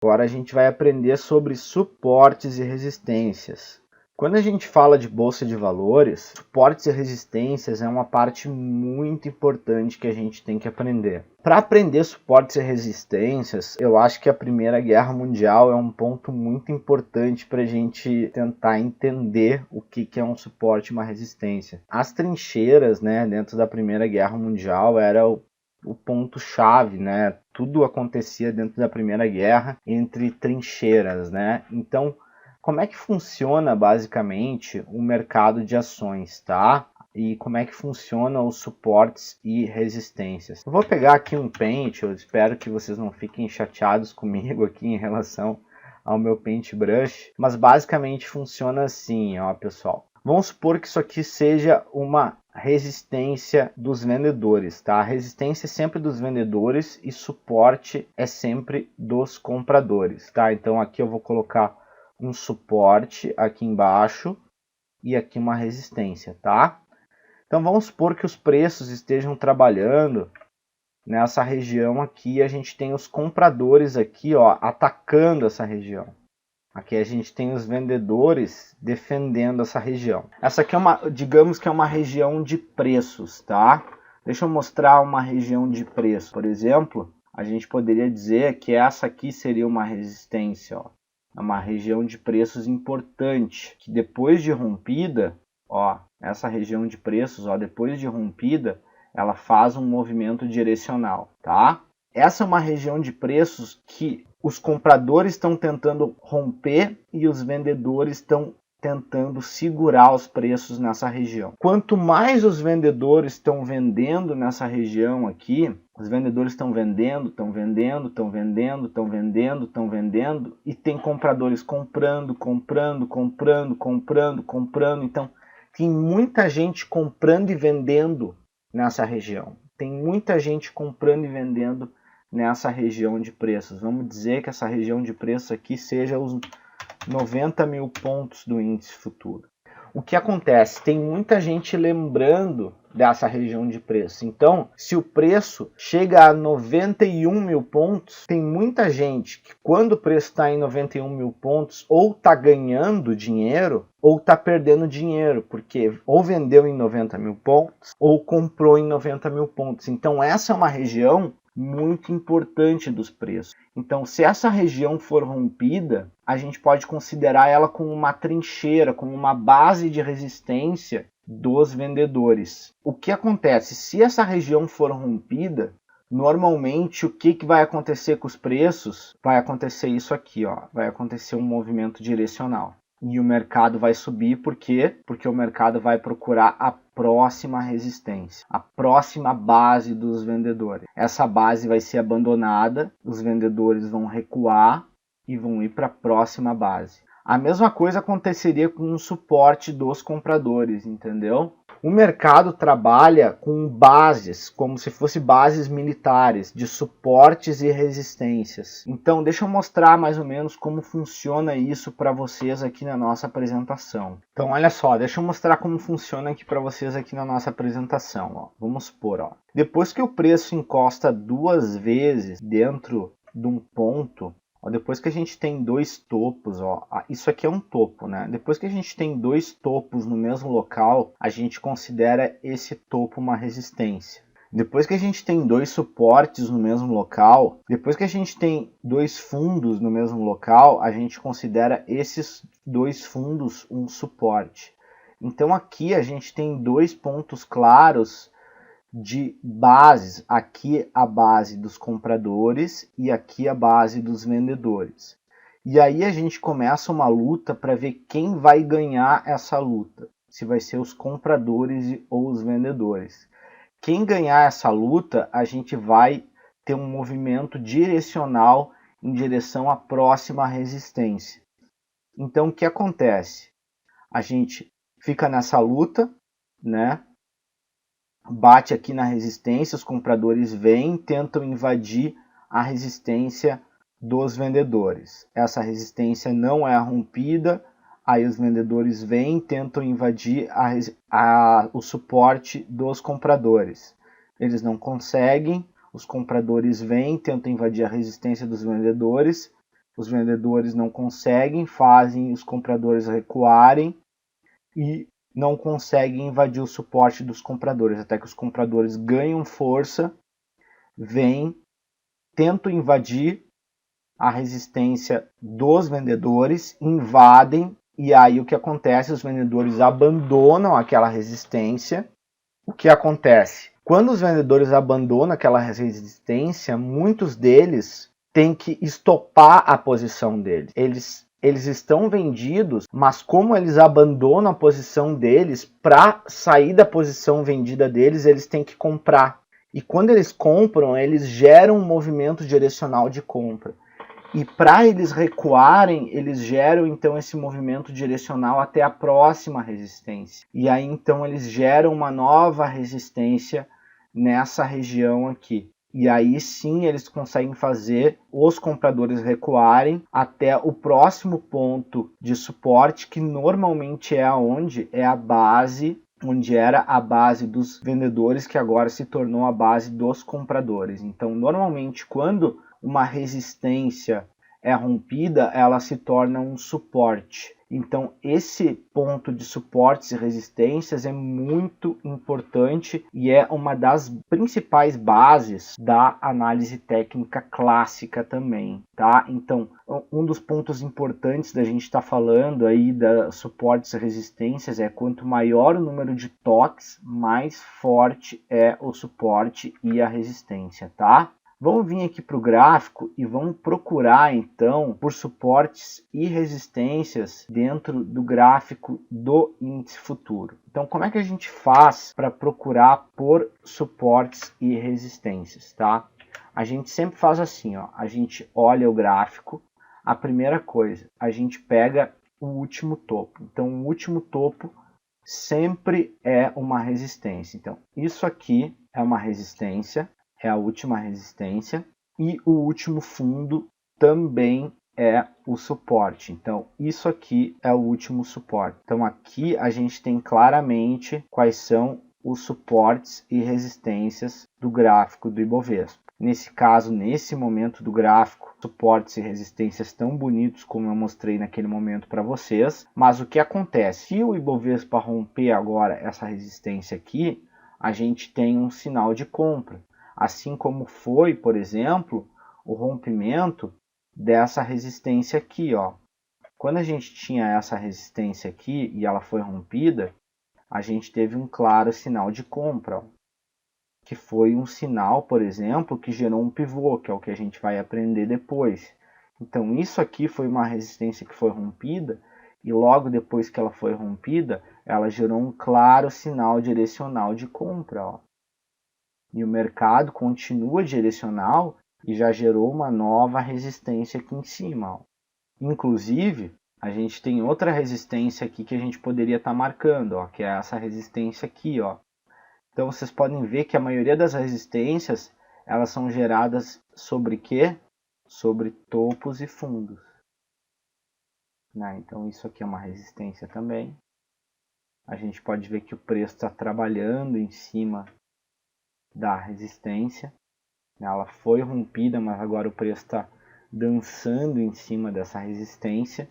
Agora a gente vai aprender sobre suportes e resistências. Quando a gente fala de bolsa de valores, suportes e resistências é uma parte muito importante que a gente tem que aprender. Para aprender suportes e resistências, eu acho que a Primeira Guerra Mundial é um ponto muito importante para a gente tentar entender o que é um suporte e uma resistência. As trincheiras, né, dentro da Primeira Guerra Mundial era o ponto-chave, né? Tudo acontecia dentro da Primeira Guerra entre trincheiras, né? Então, como é que funciona basicamente o mercado de ações, tá? E como é que funciona os suportes e resistências. Eu vou pegar aqui um pente, eu espero que vocês não fiquem chateados comigo aqui em relação ao meu paintbrush, mas basicamente funciona assim, ó, pessoal. Vamos supor que isso aqui seja uma resistência dos vendedores, tá? A resistência é sempre dos vendedores e suporte é sempre dos compradores, tá? Então aqui eu vou colocar um suporte aqui embaixo e aqui uma resistência, tá? Então vamos supor que os preços estejam trabalhando nessa região aqui, a gente tem os compradores aqui, ó, atacando essa região. Aqui a gente tem os vendedores defendendo essa região. Essa aqui é digamos que é uma região de preços, tá? Deixa eu mostrar uma região de preço. Por exemplo, a gente poderia dizer que essa aqui seria uma resistência, ó. É uma região de preços importante, que depois de rompida, ó, essa região de preços, ó, depois de rompida, ela faz um movimento direcional, tá? Essa é uma região de preços que os compradores estão tentando romper e os vendedores estão tentando segurar os preços nessa região. Quanto mais os vendedores estão vendendo nessa região aqui, os vendedores estão vendendo, estão vendendo, estão vendendo, estão vendendo, estão vendendo, e tem compradores comprando, comprando, comprando, comprando, comprando. Então, tem muita gente comprando e vendendo nessa região. Tem muita gente comprando e vendendo nessa região de preços. Vamos dizer que essa região de preços aqui seja os 90 mil pontos do índice futuro. O que acontece? Tem muita gente lembrando dessa região de preço. Então, se o preço chega a 91 mil pontos, tem muita gente que quando o preço está em 91 mil pontos, ou está ganhando dinheiro, ou está perdendo dinheiro, porque ou vendeu em 90 mil pontos, ou comprou em 90 mil pontos. Então, essa é uma região muito importante dos preços. Então, se essa região for rompida, a gente pode considerar ela como uma trincheira, como uma base de resistência dos vendedores. O que acontece? Se essa região for rompida, normalmente o que vai acontecer com os preços? Vai acontecer isso aqui, ó, vai acontecer um movimento direcional. E o mercado vai subir, por quê? Porque o mercado vai procurar a próxima resistência, a próxima base dos vendedores. Essa base vai ser abandonada, os vendedores vão recuar e vão ir para a próxima base. A mesma coisa aconteceria com o suporte dos compradores, entendeu? O mercado trabalha com bases, como se fossem bases militares, de suportes e resistências. Então, deixa eu mostrar mais ou menos como funciona isso para vocês aqui na nossa apresentação. Então, olha só, deixa eu mostrar como funciona aqui para vocês aqui na nossa apresentação. Ó. Vamos supor, ó, depois que o preço encosta 2 vezes dentro de um ponto, ó, depois que a gente tem 2 topos, ó, isso aqui é um topo, né? Depois que a gente tem 2 topos no mesmo local, a gente considera esse topo uma resistência. Depois que a gente tem 2 suportes no mesmo local, depois que a gente tem 2 fundos no mesmo local, a gente considera esses 2 fundos um suporte. Então aqui a gente tem 2 pontos claros de bases, aqui a base dos compradores e aqui a base dos vendedores. E aí a gente começa uma luta para ver quem vai ganhar essa luta, se vai ser os compradores ou os vendedores. Quem ganhar essa luta, a gente vai ter um movimento direcional em direção à próxima resistência. Então o que acontece? A gente fica nessa luta, né? Bate aqui na resistência, os compradores vêm, tentam invadir a resistência dos vendedores. Essa resistência não é rompida, aí os vendedores vêm, tentam invadir o suporte dos compradores. Eles não conseguem, os compradores vêm, tentam invadir a resistência dos vendedores, os vendedores não conseguem, fazem os compradores recuarem e não conseguem invadir o suporte dos compradores, até que os compradores ganham força, tentam invadir a resistência dos vendedores, invadem, e aí o que acontece? Os vendedores abandonam aquela resistência. O que acontece? Quando os vendedores abandonam aquela resistência, muitos deles têm que estopar a posição deles. Eles estão vendidos, mas como eles abandonam a posição deles, para sair da posição vendida deles, eles têm que comprar. E quando eles compram, eles geram um movimento direcional de compra. E para eles recuarem, eles geram então esse movimento direcional até a próxima resistência. E aí então eles geram uma nova resistência nessa região aqui. E aí sim eles conseguem fazer os compradores recuarem até o próximo ponto de suporte, que normalmente é aonde? É a base, onde era a base dos vendedores, que agora se tornou a base dos compradores. Então normalmente quando uma resistência é rompida, ela se torna um suporte. Então esse ponto de suportes e resistências é muito importante e é uma das principais bases da análise técnica clássica também, tá? Então um dos pontos importantes da gente estar falando aí da suportes e resistências é quanto maior o número de toques, mais forte é o suporte e a resistência, tá? Vamos vir aqui para o gráfico e vamos procurar então por suportes e resistências dentro do gráfico do índice futuro. Então como é que a gente faz para procurar por suportes e resistências, tá? A gente sempre faz assim, ó, a gente olha o gráfico, a primeira coisa, a gente pega o último topo. Então o último topo sempre é uma resistência. Então isso aqui é uma resistência, é a última resistência, e o último fundo também é o suporte. Então isso aqui é o último suporte. Então aqui a gente tem claramente quais são os suportes e resistências do gráfico do Ibovespa. Nesse caso, nesse momento do gráfico, suportes e resistências tão bonitos como eu mostrei naquele momento para vocês. Mas o que acontece? Se o Ibovespa romper agora essa resistência aqui, a gente tem um sinal de compra. Assim como foi, por exemplo, o rompimento dessa resistência aqui, ó. Quando a gente tinha essa resistência aqui e ela foi rompida, a gente teve um claro sinal de compra, ó, que foi um sinal, por exemplo, que gerou um pivô, que é o que a gente vai aprender depois. Então isso aqui foi uma resistência que foi rompida, e logo depois que ela foi rompida, ela gerou um claro sinal direcional de compra, ó. E o mercado continua direcional e já gerou uma nova resistência aqui em cima, ó. Inclusive, a gente tem outra resistência aqui que a gente poderia estar marcando, ó, que é essa resistência aqui, ó. Então vocês podem ver que a maioria das resistências, elas são geradas sobre quê? Sobre topos e fundos. Né? Então isso aqui é uma resistência também. A gente pode ver que o preço está trabalhando em cima da resistência. Ela foi rompida, mas agora o preço está dançando em cima dessa resistência.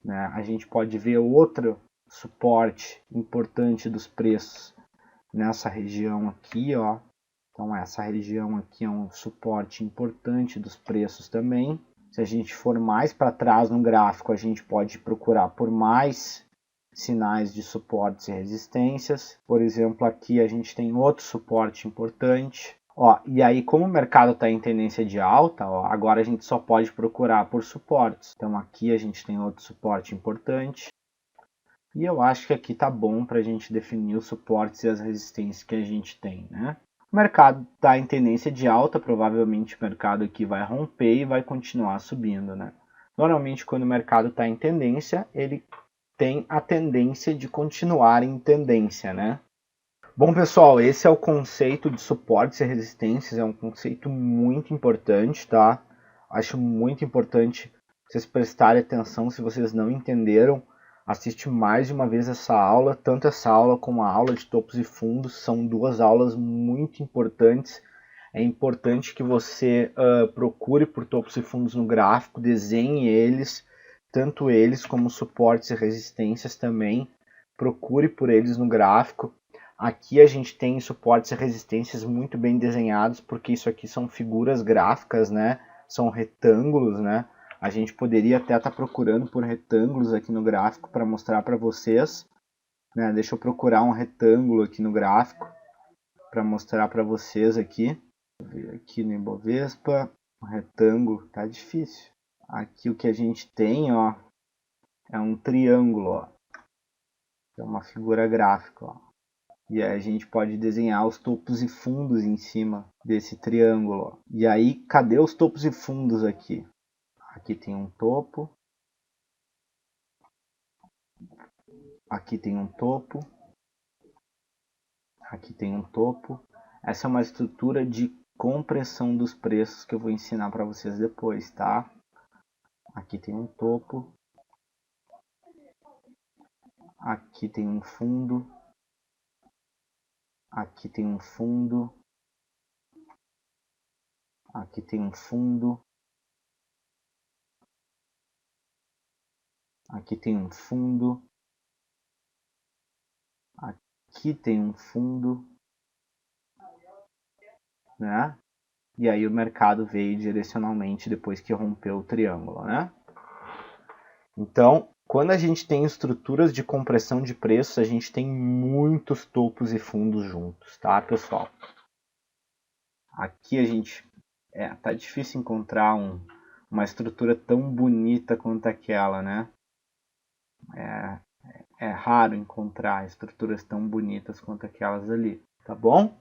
Né? A gente pode ver outro suporte importante dos preços nessa região aqui, ó. Então essa região aqui é um suporte importante dos preços também. Se a gente for mais para trás no gráfico, a gente pode procurar por mais sinais de suportes e resistências. Por exemplo, aqui a gente tem outro suporte importante. Ó, e aí, como o mercado está em tendência de alta, ó, agora a gente só pode procurar por suportes. Então aqui a gente tem outro suporte importante. E eu acho que aqui tá bom para a gente definir os suportes e as resistências que a gente tem, né? O mercado está em tendência de alta, provavelmente o mercado aqui vai romper e vai continuar subindo, né? Normalmente quando o mercado está em tendência, ele tem a tendência de continuar em tendência, né? Bom, pessoal, esse é o conceito de suportes e resistências, é um conceito muito importante, tá? Acho muito importante vocês prestarem atenção. Se vocês não entenderam, assiste mais de uma vez essa aula, tanto essa aula como a aula de topos e fundos, são duas aulas muito importantes é importante que você procure por topos e fundos no gráfico, desenhe eles, tanto eles como suportes e resistências também, procure por eles no gráfico. Aqui a gente tem suportes e resistências muito bem desenhados, porque isso aqui são figuras gráficas, né? São retângulos, né? A gente poderia até estar procurando por retângulos aqui no gráfico para mostrar para vocês, né? Deixa eu procurar um retângulo aqui no gráfico para mostrar para vocês aqui. Vou ver aqui no Ibovespa, um retângulo, tá difícil. Aqui o que a gente tem, ó, é um triângulo, ó. É uma figura gráfica, ó. E aí a gente pode desenhar os topos e fundos em cima desse triângulo, ó. E aí, cadê os topos e fundos aqui? Aqui tem um topo. Aqui tem um topo. Aqui tem um topo. Essa é uma estrutura de compressão dos preços que eu vou ensinar para vocês depois, tá? Aqui tem um topo. Aqui tem um fundo. Aqui tem um fundo. Aqui tem um fundo. Aqui tem um fundo. Aqui tem um fundo, né? E aí o mercado veio direcionalmente depois que rompeu o triângulo, né? Então, quando a gente tem estruturas de compressão de preços, a gente tem muitos topos e fundos juntos, tá, pessoal? Aqui a gente tá difícil encontrar uma estrutura tão bonita quanto aquela, né? É raro encontrar estruturas tão bonitas quanto aquelas ali, tá bom?